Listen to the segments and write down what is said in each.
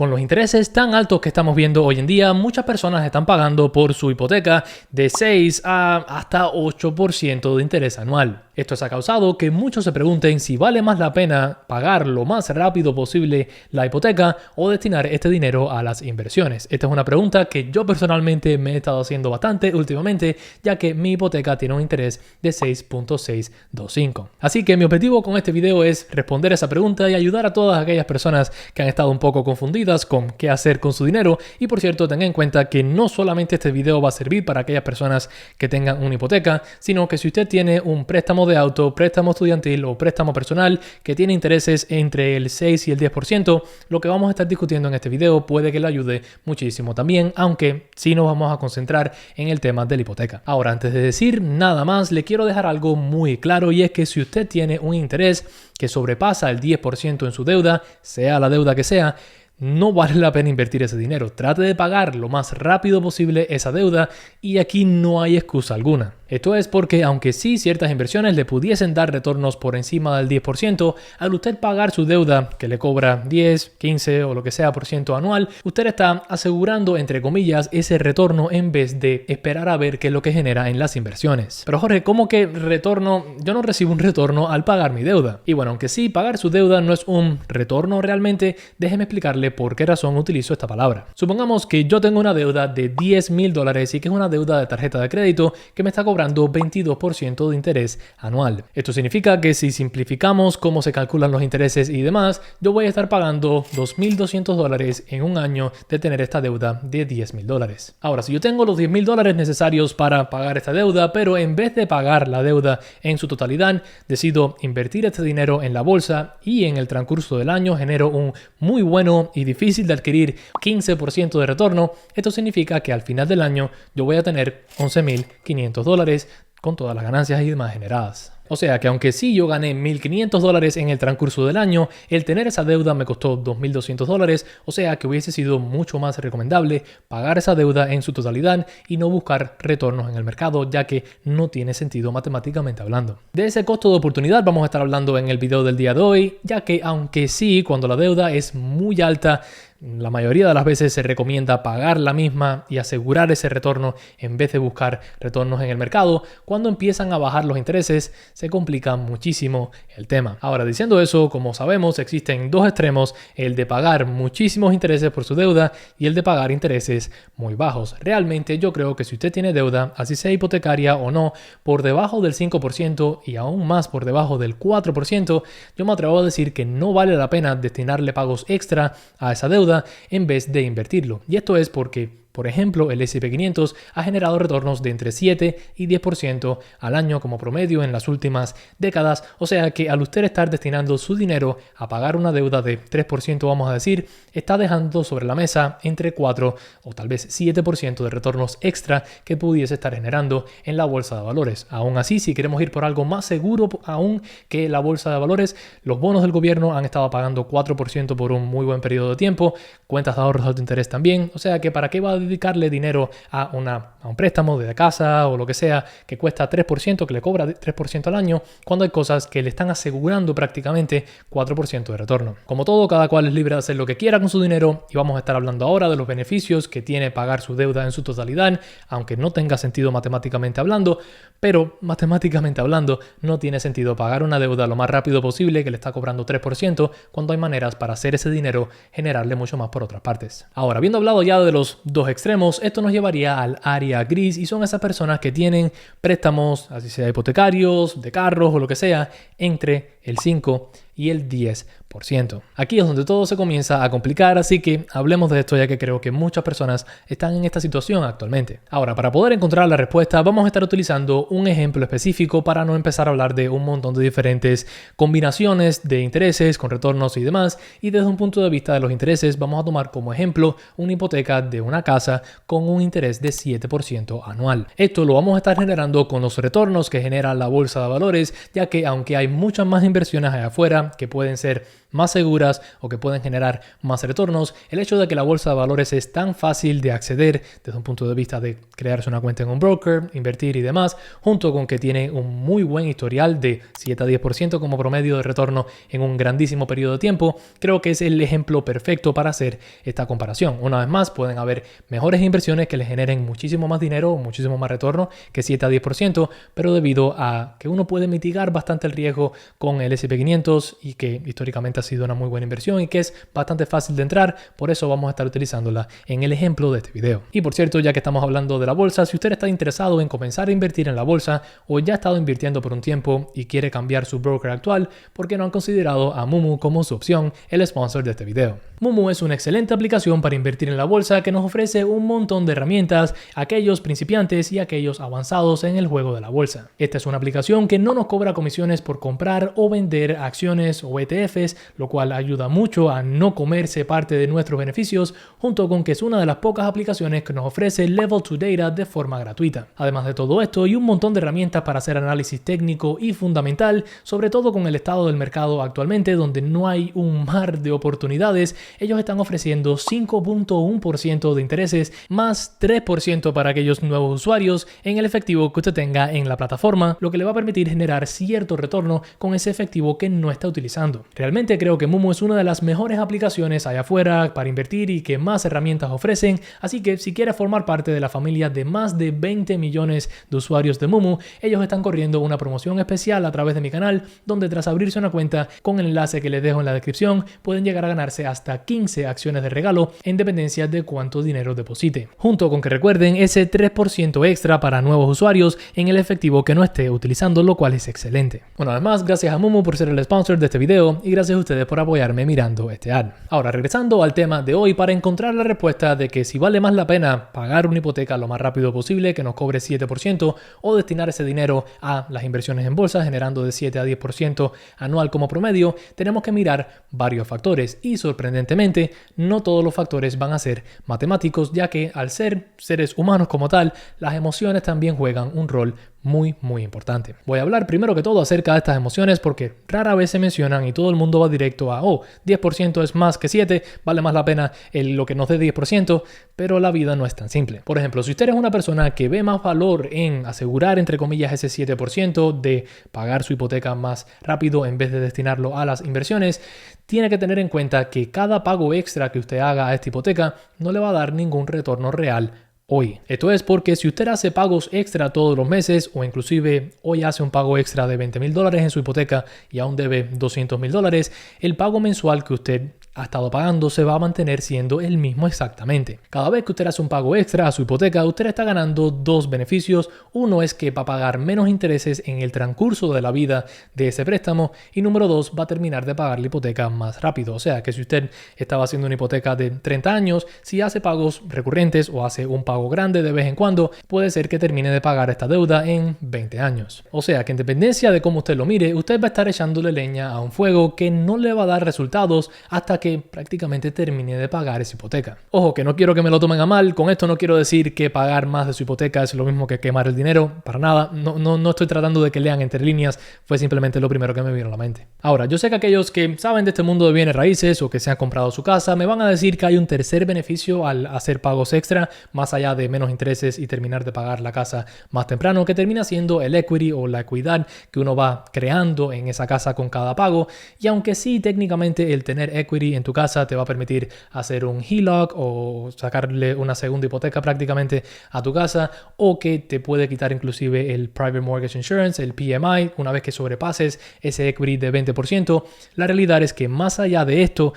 Con los intereses tan altos que estamos viendo hoy en día, muchas personas están pagando por su hipoteca de 6 a hasta 8% de interés anual. Esto ha causado que muchos se pregunten si vale más la pena pagar lo más rápido posible la hipoteca o destinar este dinero a las inversiones. Esta es una pregunta que yo personalmente me he estado haciendo bastante últimamente, ya que mi hipoteca tiene un interés de 6.625. Así que mi objetivo con este video es responder esa pregunta y ayudar a todas aquellas personas que han estado un poco confundidas con qué hacer con su dinero. Y por cierto, tengan en cuenta que no solamente este video va a servir para aquellas personas que tengan una hipoteca, sino que si usted tiene un préstamo de auto, préstamo estudiantil o préstamo personal que tiene intereses entre el 6 y el 10%, lo que vamos a estar discutiendo en este video puede que le ayude muchísimo también, aunque sí nos vamos a concentrar en el tema de la hipoteca. Ahora, antes de decir nada más, le quiero dejar algo muy claro, y es que si usted tiene un interés que sobrepasa el 10% en su deuda, sea la deuda que sea, no vale la pena invertir ese dinero. Trate de pagar lo más rápido posible esa deuda y aquí no hay excusa alguna. Esto es porque aunque sí ciertas inversiones le pudiesen dar retornos por encima del 10%, al usted pagar su deuda que le cobra 10, 15 o lo que sea por ciento anual, usted está asegurando, entre comillas, ese retorno en vez de esperar a ver qué es lo que genera en las inversiones. Pero Jorge, ¿cómo que retorno? Yo no recibo un retorno al pagar mi deuda. Y bueno, aunque sí, pagar su deuda no es un retorno realmente, déjeme explicarle por qué razón utilizo esta palabra. Supongamos que yo tengo una deuda de $10,000 y que es una deuda de tarjeta de crédito que me está cobrando 22% de interés anual. Esto significa que si simplificamos cómo se calculan los intereses y demás, yo voy a estar pagando $2,200 en un año de tener esta deuda de $10,000. Ahora, si yo tengo los $10,000 necesarios para pagar esta deuda, pero en vez de pagar la deuda en su totalidad, decido invertir este dinero en la bolsa y en el transcurso del año genero un muy bueno y difícil de adquirir 15% de retorno, esto significa que al final del año yo voy a tener $11,500 con todas las ganancias y demás generadas. O sea que aunque sí yo gané $1,500 en el transcurso del año, el tener esa deuda me costó $2,200, o sea que hubiese sido mucho más recomendable pagar esa deuda en su totalidad y no buscar retornos en el mercado, ya que no tiene sentido matemáticamente hablando. De ese costo de oportunidad vamos a estar hablando en el video del día de hoy, ya que aunque sí, cuando la deuda es muy alta, la mayoría de las veces se recomienda pagar la misma y asegurar ese retorno en vez de buscar retornos en el mercado. Cuando empiezan a bajar los intereses, se complica muchísimo el tema. Ahora, diciendo eso, como sabemos, existen dos extremos, el de pagar muchísimos intereses por su deuda y el de pagar intereses muy bajos. Realmente yo creo que si usted tiene deuda, así sea hipotecaria o no, por debajo del 5% y aún más por debajo del 4%, yo me atrevo a decir que no vale la pena destinarle pagos extra a esa deuda en vez de invertirlo. Y esto es porque, por ejemplo, el S&P 500 ha generado retornos de entre 7 y 10% al año como promedio en las últimas décadas, o sea que al usted estar destinando su dinero a pagar una deuda de 3%, vamos a decir, está dejando sobre la mesa entre 4 o tal vez 7% de retornos extra que pudiese estar generando en la bolsa de valores. Aún así, si queremos ir por algo más seguro aún que la bolsa de valores, los bonos del gobierno han estado pagando 4% por un muy buen periodo de tiempo, cuentas de ahorros de alto interés también, o sea que ¿para qué va a dedicarle dinero a un préstamo de casa o lo que sea que cuesta 3%, que le cobra 3% al año, cuando hay cosas que le están asegurando prácticamente 4% de retorno? Como todo, cada cual es libre de hacer lo que quiera con su dinero y vamos a estar hablando ahora de los beneficios que tiene pagar su deuda en su totalidad, aunque no tenga sentido matemáticamente hablando, pero matemáticamente hablando no tiene sentido pagar una deuda lo más rápido posible que le está cobrando 3% cuando hay maneras para hacer ese dinero generarle mucho más por otras partes. Ahora, habiendo hablado ya de los dos extremos, esto nos llevaría al área gris y son esas personas que tienen préstamos, así sea hipotecarios, de carros o lo que sea, entre el 5 y el 10%. Aquí es donde todo se comienza a complicar, así que hablemos de esto ya que creo que muchas personas están en esta situación actualmente. Ahora, para poder encontrar la respuesta, vamos a estar utilizando un ejemplo específico para no empezar a hablar de un montón de diferentes combinaciones de intereses con retornos y demás, y desde un punto de vista de los intereses vamos a tomar como ejemplo una hipoteca de una casa con un interés de 7% anual. Esto lo vamos a estar generando con los retornos que genera la bolsa de valores, ya que aunque hay muchas más inversiones allá afuera que pueden ser más seguras o que pueden generar más retornos, el hecho de que la bolsa de valores es tan fácil de acceder desde un punto de vista de crearse una cuenta en un broker, invertir y demás, junto con que tiene un muy buen historial de 7 a 10% como promedio de retorno en un grandísimo periodo de tiempo, creo que es el ejemplo perfecto para hacer esta comparación. Una vez más, pueden haber mejores inversiones que les generen muchísimo más dinero, muchísimo más retorno que 7 a 10%, pero debido a que uno puede mitigar bastante el riesgo con el S&P 500 y que históricamente ha sido una muy buena inversión y que es bastante fácil de entrar, por eso vamos a estar utilizándola en el ejemplo de este video. Y por cierto, ya que estamos hablando de la bolsa, si usted está interesado en comenzar a invertir en la bolsa o ya ha estado invirtiendo por un tiempo y quiere cambiar su broker actual, ¿por qué no han considerado a Moomoo como su opción, el sponsor de este video? Moomoo es una excelente aplicación para invertir en la bolsa que nos ofrece un montón de herramientas a aquellos principiantes y a aquellos avanzados en el juego de la bolsa. Esta es una aplicación que no nos cobra comisiones por comprar o vender acciones o ETFs, lo cual ayuda mucho a no comerse parte de nuestros beneficios, junto con que es una de las pocas aplicaciones que nos ofrece Level 2 Data de forma gratuita. Además de todo esto, hay un montón de herramientas para hacer análisis técnico y fundamental, sobre todo con el estado del mercado actualmente, donde no hay un mar de oportunidades. Ellos están ofreciendo 5.1% de intereses más 3% para aquellos nuevos usuarios en el efectivo que usted tenga en la plataforma, lo que le va a permitir generar cierto retorno con ese efectivo que no está utilizando. Realmente creo que Moomoo es una de las mejores aplicaciones allá afuera para invertir y que más herramientas ofrecen, así que si quieres formar parte de la familia de más de 20 millones de usuarios de Moomoo, ellos están corriendo una promoción especial a través de mi canal, donde tras abrirse una cuenta con el enlace que les dejo en la descripción, pueden llegar a ganarse hasta 15 acciones de regalo en dependencia de cuánto dinero deposite. Junto con que recuerden ese 3% extra para nuevos usuarios en el efectivo que no esté utilizando, lo cual es excelente. Una vez más, gracias a Moomoo por ser el sponsor de este video y gracias a ustedes por apoyarme mirando este ad. Ahora, regresando al tema de hoy, para encontrar la respuesta de que si vale más la pena pagar una hipoteca lo más rápido posible que nos cobre 7% o destinar ese dinero a las inversiones en bolsa generando de 7 a 10% anual como promedio, tenemos que mirar varios factores y sorprendentemente no todos los factores van a ser matemáticos, ya que al ser seres humanos como tal, las emociones también juegan un rol muy importante. Voy a hablar primero que todo acerca de estas emociones porque rara vez se mencionan y todo el mundo va directo a 10% es más que 7, vale más la pena lo que nos dé 10%, pero la vida no es tan simple. Por ejemplo, si usted es una persona que ve más valor en asegurar entre comillas ese 7% de pagar su hipoteca más rápido en vez de destinarlo a las inversiones, tiene que tener en cuenta que cada pago extra que usted haga a esta hipoteca no le va a dar ningún retorno real hoy. Esto es porque si usted hace pagos extra todos los meses o inclusive hoy hace un pago extra de $20,000 en su hipoteca y aún debe $200,000, el pago mensual que usted ha estado pagando se va a mantener siendo el mismo exactamente. Cada vez que usted hace un pago extra a su hipoteca, usted está ganando dos beneficios. Uno es que va a pagar menos intereses en el transcurso de la vida de ese préstamo y número dos, va a terminar de pagar la hipoteca más rápido. O sea que si usted estaba haciendo una hipoteca de 30 años, si hace pagos recurrentes o hace un pago grande de vez en cuando, puede ser que termine de pagar esta deuda en 20 años. O sea que en dependencia de cómo usted lo mire, usted va a estar echándole leña a un fuego que no le va a dar resultados hasta que prácticamente termine de pagar esa hipoteca. Ojo, que no quiero que me lo tomen a mal, con esto no quiero decir que pagar más de su hipoteca es lo mismo que quemar el dinero, para nada, no estoy tratando de que lean entre líneas, fue simplemente lo primero que me vino a la mente. Ahora, yo sé que aquellos que saben de este mundo de bienes raíces o que se han comprado su casa, me van a decir que hay un tercer beneficio al hacer pagos extra, más allá de menos intereses y terminar de pagar la casa más temprano, que termina siendo el equity o la equidad que uno va creando en esa casa con cada pago. Y aunque sí, técnicamente el tener equity en tu casa te va a permitir hacer un HELOC o sacarle una segunda hipoteca prácticamente a tu casa, o que te puede quitar inclusive el Private Mortgage Insurance, el PMI, una vez que sobrepases ese equity de 20%. La realidad es que más allá de esto,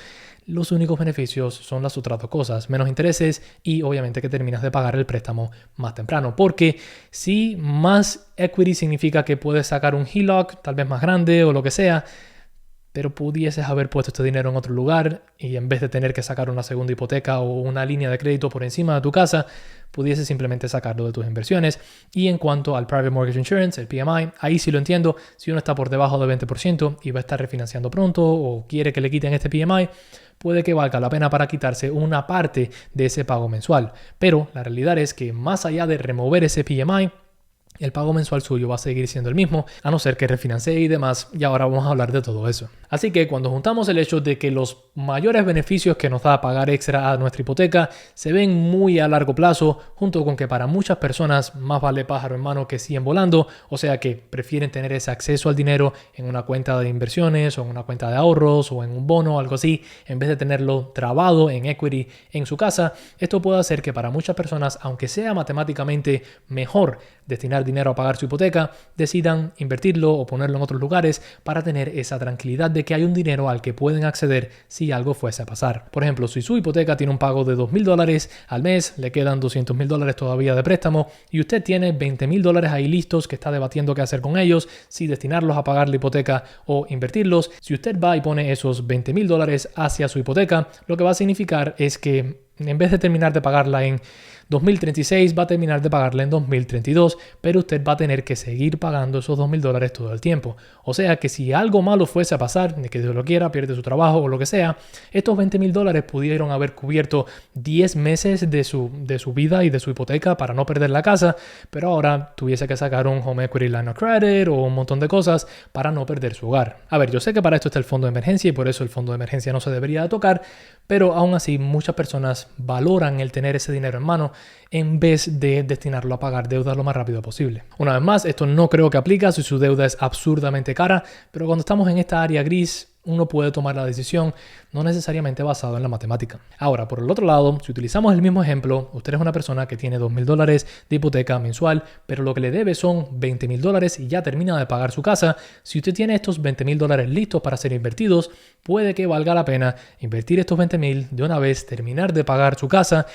los únicos beneficios son las otras dos cosas, menos intereses y obviamente que terminas de pagar el préstamo más temprano, porque si más equity significa que puedes sacar un HELOC tal vez más grande o lo que sea, pero pudieses haber puesto este dinero en otro lugar y en vez de tener que sacar una segunda hipoteca o una línea de crédito por encima de tu casa, pudieses simplemente sacarlo de tus inversiones. Y en cuanto al Private Mortgage Insurance, el PMI, ahí sí lo entiendo. Si uno está por debajo del 20% y va a estar refinanciando pronto o quiere que le quiten este PMI, puede que valga la pena para quitarse una parte de ese pago mensual. Pero la realidad es que más allá de remover ese PMI, el pago mensual suyo va a seguir siendo el mismo, a no ser que refinancie y demás, y ahora vamos a hablar de todo eso. Así que cuando juntamos el hecho de que los mayores beneficios que nos da pagar extra a nuestra hipoteca se ven muy a largo plazo, junto con que para muchas personas más vale pájaro en mano que 100 volando, o sea que prefieren tener ese acceso al dinero en una cuenta de inversiones o en una cuenta de ahorros o en un bono o algo así, en vez de tenerlo trabado en equity en su casa, esto puede hacer que para muchas personas, aunque sea matemáticamente mejor destinar dinero a pagar su hipoteca, decidan invertirlo o ponerlo en otros lugares para tener esa tranquilidad de que hay un dinero al que pueden acceder si algo fuese a pasar. Por ejemplo, si su hipoteca tiene un pago de $2,000 al mes, le quedan $200,000 todavía de préstamo y usted tiene $20,000 ahí listos que está debatiendo qué hacer con ellos, si destinarlos a pagar la hipoteca o invertirlos, si usted va y pone esos $20,000 hacia su hipoteca, lo que va a significar es que en vez de terminar de pagarla en 2036 va a terminar de pagarla en 2032, pero usted va a tener que seguir pagando esos $2,000 todo el tiempo. O sea que si algo malo fuese a pasar, de que Dios lo quiera, pierde su trabajo o lo que sea, estos $20,000 pudieron haber cubierto 10 meses de su vida y de su hipoteca para no perder la casa, pero ahora tuviese que sacar un home equity line of credit o un montón de cosas para no perder su hogar. A ver, yo sé que para esto está el fondo de emergencia y por eso el fondo de emergencia no se debería tocar, pero aún así muchas personas valoran el tener ese dinero en mano en vez de destinarlo a pagar deudas lo más rápido posible. Una vez más, esto no creo que aplica si su deuda es absurdamente cara, pero cuando estamos en esta área gris, uno puede tomar la decisión no necesariamente basado en la matemática. Ahora, por el otro lado, si utilizamos el mismo ejemplo, usted es una persona que tiene $2,000 de hipoteca mensual, pero lo que le debe son $20,000 y ya termina de pagar su casa. Si usted tiene estos $20,000 listos para ser invertidos, puede que valga la pena invertir estos $20,000 de una vez, terminar de pagar su casa.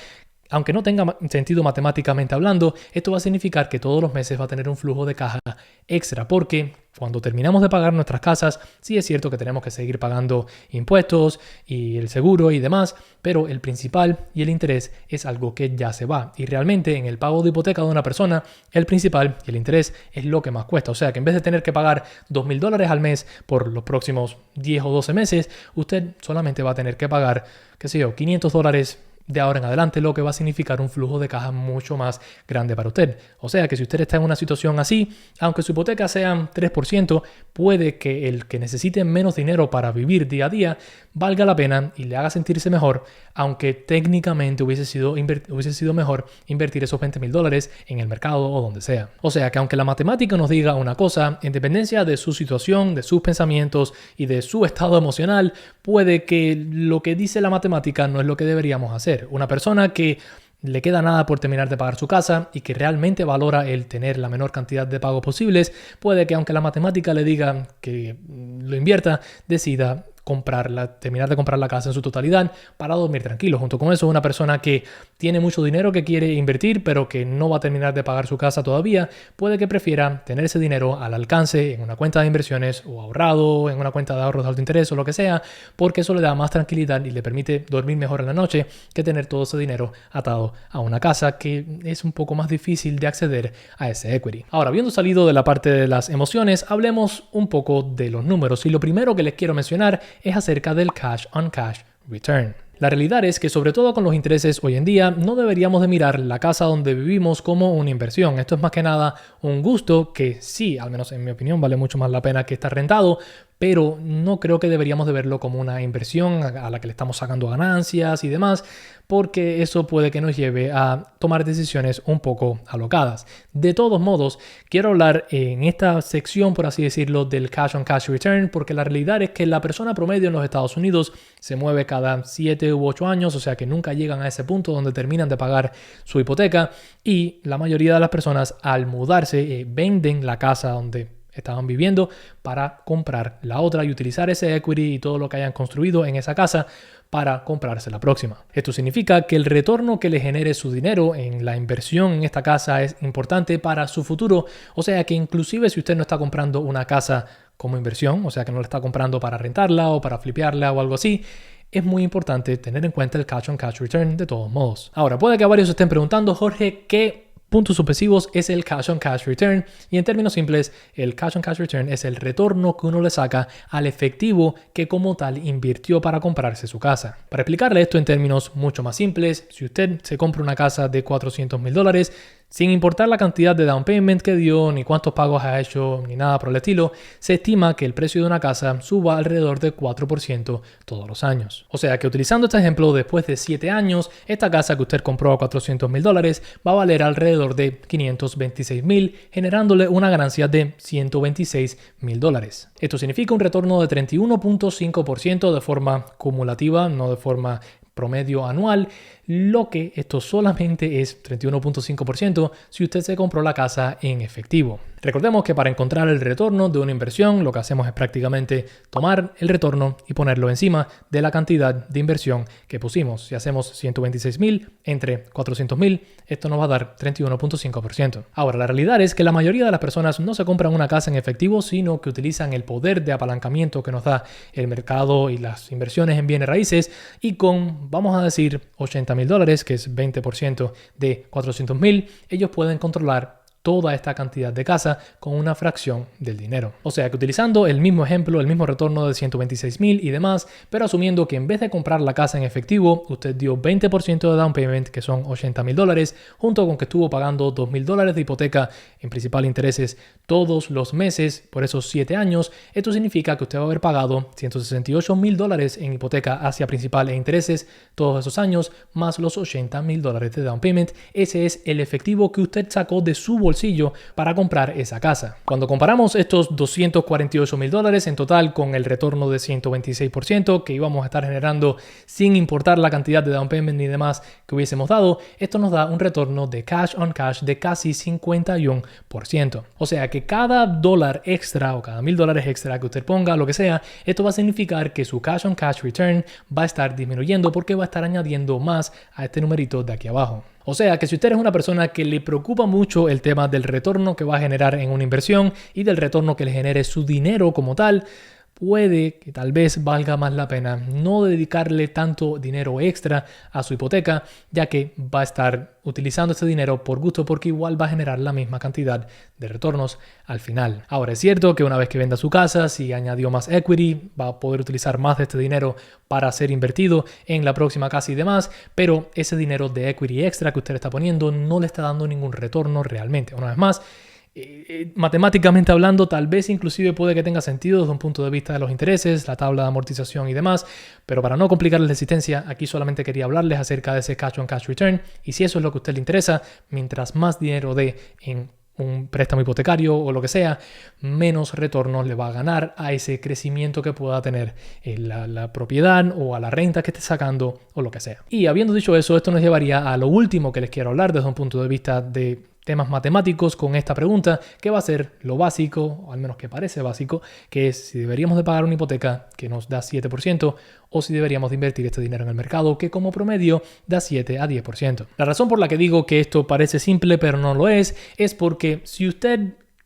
Aunque no tenga sentido matemáticamente hablando, esto va a significar que todos los meses va a tener un flujo de caja extra, porque cuando terminamos de pagar nuestras casas, sí es cierto que tenemos que seguir pagando impuestos y el seguro y demás, pero el principal y el interés es algo que ya se va. Y realmente en el pago de hipoteca de una persona, el principal y el interés es lo que más cuesta. O sea que en vez de tener que pagar $2,000 al mes por los próximos 10 o 12 meses, usted solamente va a tener que pagar, qué sé yo, $500 de ahora en adelante, lo que va a significar un flujo de caja mucho más grande para usted. O sea que si usted está en una situación así, aunque su hipoteca sea 3%, puede que el que necesite menos dinero para vivir día a día valga la pena y le haga sentirse mejor, aunque técnicamente hubiese sido mejor invertir esos $20,000 en el mercado o donde sea. O sea que aunque la matemática nos diga una cosa, en dependencia de su situación, de sus pensamientos y de su estado emocional, puede que lo que dice la matemática no es lo que deberíamos hacer. Una persona que le queda nada por terminar de pagar su casa y que realmente valora el tener la menor cantidad de pagos posibles, puede que aunque la matemática le diga que lo invierta, decida terminar de comprar la casa en su totalidad para dormir tranquilo. Junto con eso, una persona que tiene mucho dinero que quiere invertir, pero que no va a terminar de pagar su casa todavía, puede que prefiera tener ese dinero al alcance en una cuenta de inversiones o ahorrado en una cuenta de ahorros de alto interés o lo que sea, porque eso le da más tranquilidad y le permite dormir mejor en la noche que tener todo ese dinero atado a una casa, que es un poco más difícil de acceder a ese equity. Ahora, habiendo salido de la parte de las emociones, hablemos un poco de los números. Y lo primero que les quiero mencionar es acerca del cash on cash return. La realidad es que, sobre todo con los intereses hoy en día, no deberíamos de mirar la casa donde vivimos como una inversión. Esto es más que nada un gusto que sí, al menos en mi opinión, vale mucho más la pena que estar rentado, pero no creo que deberíamos de verlo como una inversión a la que le estamos sacando ganancias y demás, porque eso puede que nos lleve a tomar decisiones un poco alocadas. De todos modos, quiero hablar en esta sección, por así decirlo, del cash on cash return, porque la realidad es que la persona promedio en los Estados Unidos se mueve cada 7 u 8 años, o sea que nunca llegan a ese punto donde terminan de pagar su hipoteca, y la mayoría de las personas al mudarse venden la casa donde estaban viviendo para comprar la otra y utilizar ese equity y todo lo que hayan construido en esa casa para comprarse la próxima. Esto significa que el retorno que le genere su dinero en la inversión en esta casa es importante para su futuro. O sea que inclusive si usted no está comprando una casa como inversión, o sea que no la está comprando para rentarla o para flipearla o algo así, es muy importante tener en cuenta el cash on cash return de todos modos. Ahora, puede que varios estén preguntando, Jorge, ¿qué puntos suspensivos es el cash on cash return? Y en términos simples, el cash on cash return es el retorno que uno le saca al efectivo que como tal invirtió para comprarse su casa. Para explicarle esto en términos mucho más simples, si usted se compra una casa de $400,000, Sin importar la cantidad de down payment que dio, ni cuántos pagos ha hecho, ni nada por el estilo, se estima que el precio de una casa suba alrededor de 4% todos los años. O sea que utilizando este ejemplo, después de 7 años, esta casa que usted compró a $400,000 va a valer alrededor de $526,000, generándole una ganancia de $126,000. Esto significa un retorno de 31.5% de forma cumulativa, no de forma promedio anual, lo que esto solamente es 31.5% si usted se compró la casa en efectivo. Recordemos que para encontrar el retorno de una inversión, lo que hacemos es prácticamente tomar el retorno y ponerlo encima de la cantidad de inversión que pusimos. Si hacemos 126,000 entre 400,000, esto nos va a dar 31.5%. Ahora, la realidad es que la mayoría de las personas no se compran una casa en efectivo, sino que utilizan el poder de apalancamiento que nos da el mercado y las inversiones en bienes raíces, y con, vamos a decir, $80,000, que es 20% de 400,000, ellos pueden controlar toda esta cantidad de casa con una fracción del dinero. O sea que utilizando el mismo ejemplo, el mismo retorno de 126,000 y demás, pero asumiendo que en vez de comprar la casa en efectivo, usted dio 20% de down payment, que son $80,000, junto con que estuvo pagando $2,000 de hipoteca en principal intereses todos los meses por esos 7 años, esto significa que usted va a haber pagado $168,000 en hipoteca hacia principal e intereses todos esos años, más los $80,000 de down payment. Ese es el efectivo que usted sacó de su bolsillo para comprar esa casa. Cuando comparamos estos $248,000 en total con el retorno de 126% que íbamos a estar generando sin importar la cantidad de down payment ni demás que hubiésemos dado, esto nos da un retorno de cash on cash de casi 51%. O sea que cada dólar extra o cada $1,000 extra que usted ponga, lo que sea, esto va a significar que su cash on cash return va a estar disminuyendo porque va a estar añadiendo más a este numerito de aquí abajo. O sea que si usted es una persona que le preocupa mucho el tema del retorno que va a generar en una inversión y del retorno que le genere su dinero como tal, puede que tal vez valga más la pena no dedicarle tanto dinero extra a su hipoteca, ya que va a estar utilizando este dinero por gusto porque igual va a generar la misma cantidad de retornos al final. Ahora es cierto que una vez que venda su casa, si añadió más equity, va a poder utilizar más de este dinero para ser invertido en la próxima casa y demás, pero ese dinero de equity extra que usted está poniendo no le está dando ningún retorno realmente. Una vez más, matemáticamente hablando, tal vez inclusive puede que tenga sentido desde un punto de vista de los intereses, la tabla de amortización y demás, pero para no complicarles la existencia, aquí solamente quería hablarles acerca de ese cash on cash return, y si eso es lo que a usted le interesa, mientras más dinero dé en un préstamo hipotecario o lo que sea, menos retornos le va a ganar a ese crecimiento que pueda tener la propiedad o a la renta que esté sacando o lo que sea. Y habiendo dicho eso, esto nos llevaría a lo último que les quiero hablar desde un punto de vista de temas matemáticos con esta pregunta, que va a ser lo básico, o al menos que parece básico, que es si deberíamos de pagar una hipoteca que nos da 7% o si deberíamos de invertir este dinero en el mercado que como promedio da 7 a 10%. La razón por la que digo que esto parece simple pero no lo es porque si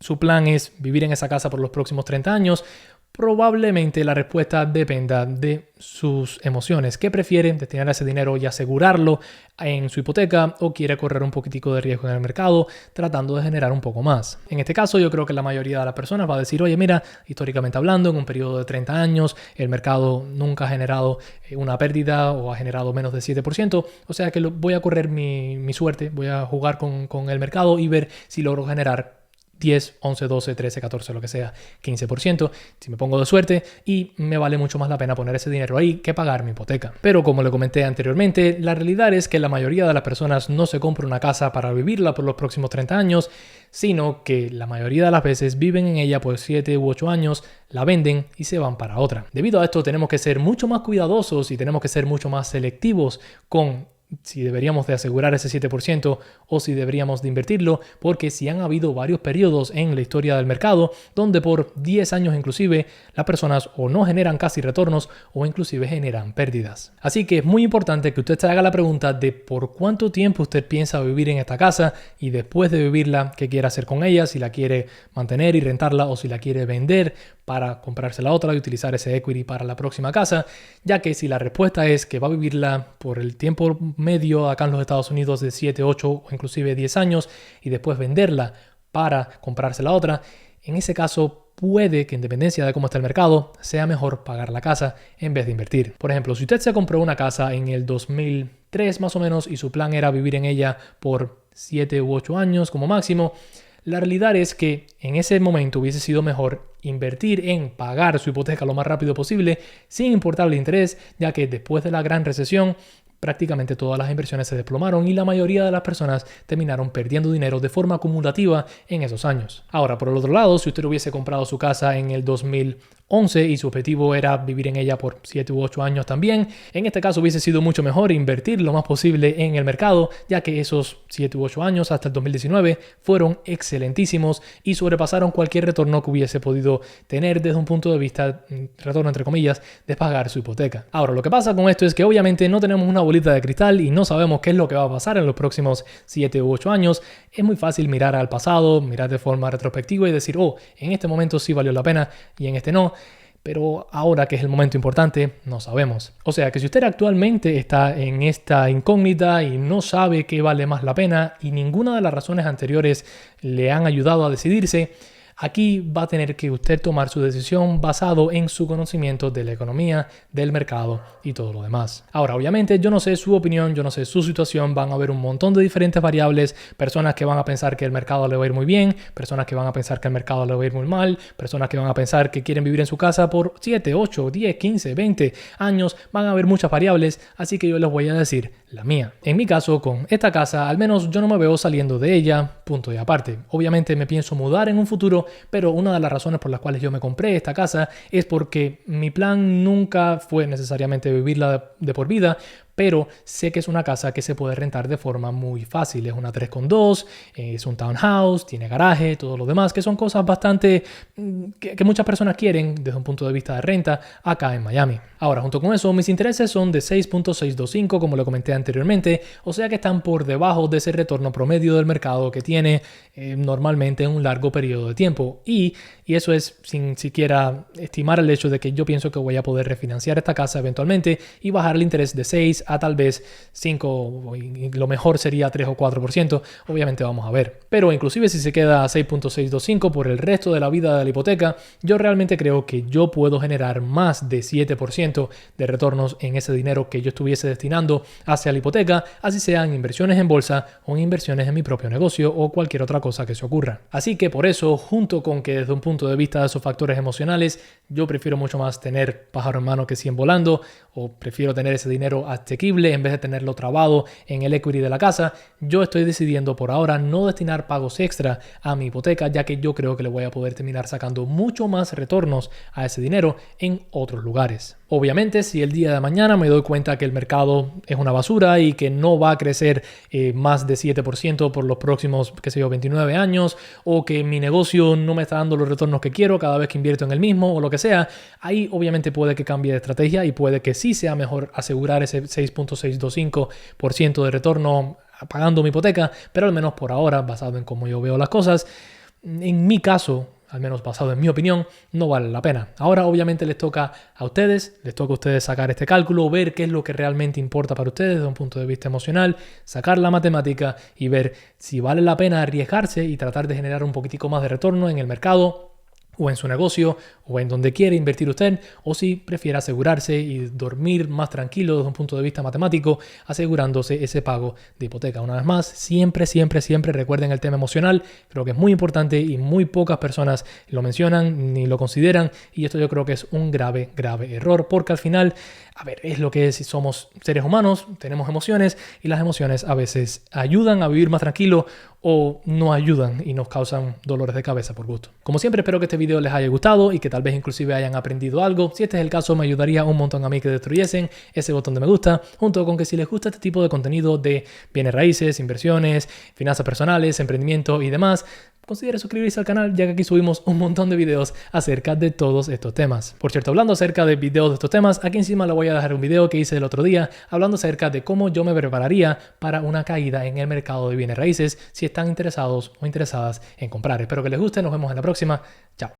su plan es vivir en esa casa por los próximos 30 años, probablemente la respuesta dependa de sus emociones. ¿Qué prefiere? ¿Destinar ese dinero y asegurarlo en su hipoteca o quiere correr un poquitico de riesgo en el mercado tratando de generar un poco más? En este caso yo creo que la mayoría de las personas va a decir, oye, mira, históricamente hablando, en un periodo de 30 años el mercado nunca ha generado una pérdida o ha generado menos de 7%, o sea que voy a correr mi suerte, voy a jugar con el mercado y ver si logro generar 10, 11, 12, 13, 14, lo que sea, 15%, si me pongo de suerte, y me vale mucho más la pena poner ese dinero ahí que pagar mi hipoteca. Pero como le comenté anteriormente, la realidad es que la mayoría de las personas no se compra una casa para vivirla por los próximos 30 años, sino que la mayoría de las veces viven en ella por 7 u 8 años, la venden y se van para otra. Debido a esto tenemos que ser mucho más cuidadosos y tenemos que ser mucho más selectivos con si deberíamos de asegurar ese 7% o si deberíamos de invertirlo, porque si han habido varios periodos en la historia del mercado donde por 10 años inclusive las personas o no generan casi retornos o inclusive generan pérdidas. Así que es muy importante que usted se haga la pregunta de por cuánto tiempo usted piensa vivir en esta casa y después de vivirla, qué quiere hacer con ella, si la quiere mantener y rentarla o si la quiere vender para comprarse la otra y utilizar ese equity para la próxima casa, ya que si la respuesta es que va a vivirla por el tiempo medio acá en los Estados Unidos de 7, 8 o inclusive 10 años y después venderla para comprarse la otra, en ese caso puede que en dependencia de cómo está el mercado sea mejor pagar la casa en vez de invertir. Por ejemplo, si usted se compró una casa en el 2003 más o menos y su plan era vivir en ella por 7 u 8 años como máximo. La realidad es que en ese momento hubiese sido mejor invertir en pagar su hipoteca lo más rápido posible sin importar el interés, ya que después de la gran recesión prácticamente todas las inversiones se desplomaron y la mayoría de las personas terminaron perdiendo dinero de forma acumulativa en esos años. Ahora, por el otro lado, si usted hubiese comprado su casa en el 2011 y su objetivo era vivir en ella por 7 u 8 años también, en este caso hubiese sido mucho mejor invertir lo más posible en el mercado, ya que esos 7 u 8 años hasta el 2019 fueron excelentísimos y sobrepasaron cualquier retorno que hubiese podido tener desde un punto de vista, retorno entre comillas, de pagar su hipoteca. Ahora, lo que pasa con esto es que obviamente no tenemos una bolita de cristal y no sabemos qué es lo que va a pasar en los próximos 7 u 8 años. Es muy fácil mirar al pasado, mirar de forma retrospectiva y decir, oh, en este momento sí valió la pena y en este no. Pero ahora que es el momento importante, no sabemos. O sea que si usted actualmente está en esta incógnita y no sabe qué vale más la pena y ninguna de las razones anteriores le han ayudado a decidirse, aquí va a tener que usted tomar su decisión basado en su conocimiento de la economía, del mercado y todo lo demás. Ahora, obviamente, yo no sé su opinión, yo no sé su situación, van a haber un montón de diferentes variables, personas que van a pensar que el mercado le va a ir muy bien, personas que van a pensar que el mercado le va a ir muy mal, personas que van a pensar que quieren vivir en su casa por 7, 8, 10, 15, 20 años, van a haber muchas variables, así que yo les voy a decir la mía. En mi caso, con esta casa, al menos yo no me veo saliendo de ella, punto y aparte. Obviamente me pienso mudar en un futuro, pero una de las razones por las cuales yo me compré esta casa es porque mi plan nunca fue necesariamente vivirla de por vida, pero sé que es una casa que se puede rentar de forma muy fácil. Es una 3,2, es un townhouse, tiene garaje, todo lo demás, que son cosas bastante que muchas personas quieren desde un punto de vista de renta acá en Miami. Ahora, junto con eso, mis intereses son de 6.625, como lo comenté anteriormente, o sea que están por debajo de ese retorno promedio del mercado que tiene normalmente en un largo periodo de tiempo. Y eso es sin siquiera estimar el hecho de que yo pienso que voy a poder refinanciar esta casa eventualmente y bajar el interés de 6 a tal vez 5, y lo mejor sería 3 o 4%, obviamente vamos a ver. Pero inclusive si se queda a 6.625 por el resto de la vida de la hipoteca, yo realmente creo que yo puedo generar más de 7% de retornos en ese dinero que yo estuviese destinando hacia la hipoteca, así sean inversiones en bolsa o inversiones en mi propio negocio o cualquier otra cosa que se ocurra. Así que por eso, junto con que desde un punto de vista de esos factores emocionales, yo prefiero mucho más tener pájaro en mano que 100 volando, o prefiero tener ese dinero asequible en vez de tenerlo trabado en el equity de la casa. Yo estoy decidiendo por ahora no destinar pagos extra a mi hipoteca, ya que yo creo que le voy a poder terminar sacando mucho más retornos a ese dinero en otros lugares. Obviamente, si el día de mañana me doy cuenta que el mercado es una basura y que no va a crecer más de 7% por los próximos, 29 años, o que mi negocio no me está dando los retornos que quiero cada vez que invierto en el mismo o lo que sea, ahí obviamente puede que cambie de estrategia y puede que sí sea mejor asegurar ese 6.625% de retorno pagando mi hipoteca, pero al menos por ahora, basado en cómo yo veo las cosas, en mi caso, al menos basado en mi opinión, no vale la pena. Ahora obviamente les toca a ustedes sacar este cálculo, ver qué es lo que realmente importa para ustedes desde un punto de vista emocional, sacar la matemática y ver si vale la pena arriesgarse y tratar de generar un poquitico más de retorno en el mercado o en su negocio, o en donde quiere invertir usted, o si prefiere asegurarse y dormir más tranquilo desde un punto de vista matemático, asegurándose ese pago de hipoteca. Una vez más, siempre recuerden el tema emocional. Creo que es muy importante y muy pocas personas lo mencionan ni lo consideran, y esto yo creo que es un grave error, porque al final, es lo que es, somos seres humanos, tenemos emociones, y las emociones a veces ayudan a vivir más tranquilo o no ayudan y nos causan dolores de cabeza por gusto. Como siempre, espero que este video les haya gustado y que tal vez inclusive hayan aprendido algo. Si este es el caso, me ayudaría un montón a mí que destruyesen ese botón de me gusta, junto con que si les gusta este tipo de contenido de bienes raíces, inversiones, finanzas personales, emprendimiento y demás, considere suscribirse al canal, ya que aquí subimos un montón de videos acerca de todos estos temas. Por cierto, hablando acerca de videos de estos temas, aquí encima le voy a dejar un video que hice el otro día hablando acerca de cómo yo me prepararía para una caída en el mercado de bienes raíces si están interesados o interesadas en comprar. Espero que les guste, nos vemos en la próxima. Chao.